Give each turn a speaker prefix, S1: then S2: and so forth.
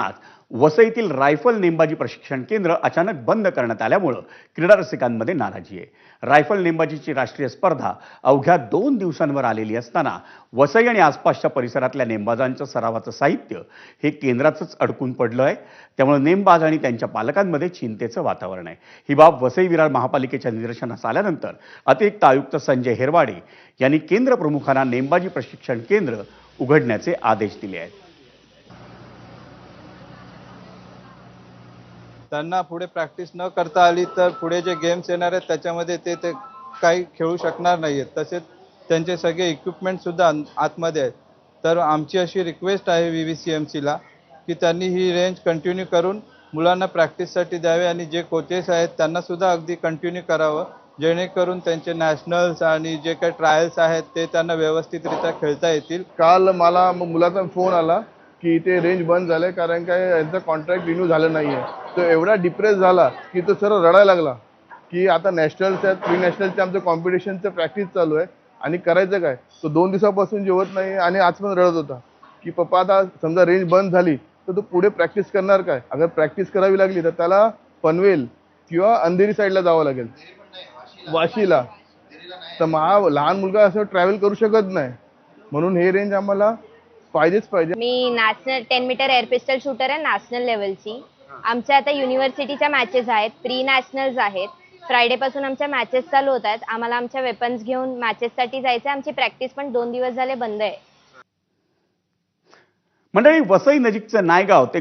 S1: आज वसईतील रायफल नेमबाजी प्रशिक्षण केंद्र अचानक बंद करण्यात आल्यामुळे क्रीडा रसिकांमध्ये नाराजी आहे. रायफल नेमबाजीची राष्ट्रीय स्पर्धा अवघ्या 2 दिवसांवर आलेली असताना वसई आणि आसपासच्या परिसरातल्या नेमबाजांचं सरावाचं साहित्य हे केंद्रातच अडकून पडलं आहे. त्यामुळे नेमबाज आणि त्यांच्या पालकांमध्ये चिंतेचं वातावरण आहे. ही बाब वसई विरार महापालिकेच्या निदर्शनास आल्यानंतर अतिरिक्त आयुक्त संजय हेरवाडे यांनी केंद्र प्रमुखांना नेमबाजी प्रशिक्षण केंद्र उघडण्याचे आदेश दिले आहेत.
S2: त्यांना पुढे प्रॅक्टिस न करता आली तर पुढे जे गेम्स येणार आहेत त्याच्यामध्ये ते काही खेळू शकणार नाहीत. तसेच त्यांचे सगळे इक्विपमेंट सुद्धा आतमध्ये आहेत. तर आमची अशी रिक्वेस्ट आहे VVCMCला की त्यांनी ही रेंज कंटिन्यू करून मुलांना प्रॅक्टिससाठी द्यावे आणि जे कोचेस आहेत त्यांना सुद्धा अगदी कंटिन्यू करावं, जेणेकरून त्यांचे नॅशनल्स आणि जे काही ट्रायल्स आहेत ते त्यांना व्यवस्थितरित्या खेळता येतील.
S3: काल मला मुलाचा फोन आला की इथे रेंज बंद झाले कारण काय यांचं कॉन्ट्रॅक्ट रिन्यू झालं नाही आहे. तो एवढा डिप्रेस झाला की तो सरळ रडायला लागला की आता नॅशनलच्या प्री नॅशनलच्या आमचं कॉम्पिटिशनचं प्रॅक्टिस चालू आहे आणि करायचं काय. तो 2 दिवसापासून जेवत नाही आणि आज पण रडत होता की पप्पा आता समजा रेंज बंद झाली तर तो पुढे प्रॅक्टिस करणार काय. अगर प्रॅक्टिस करावी लागली तर त्याला पनवेल किंवा अंधेरी साईडला जावं लागेल, वाशीला. तर लहान मुलगा असं ट्रॅव्हल करू शकत नाही. म्हणून हे रेंज आम्हाला पाहिजेच पाहिजे.
S4: मी national 10 metre air pistol shooter आहे नॅशनल लेवलची. आमच्या आता युनिव्हर्सिटीच्या मॅचेस आहेत, प्री नॅशनल्स आहेत. फ्रायडे पासून आमच्या मॅचेस चालू होत आहेत. आम्हाला आमच्या वेपन्स घेऊन मॅचेससाठी जायचं. आमची प्रॅक्टिस पण 2 दिवस झाले बंद आहे.
S1: मंडळी, वसई नजीकचं नायगाव ते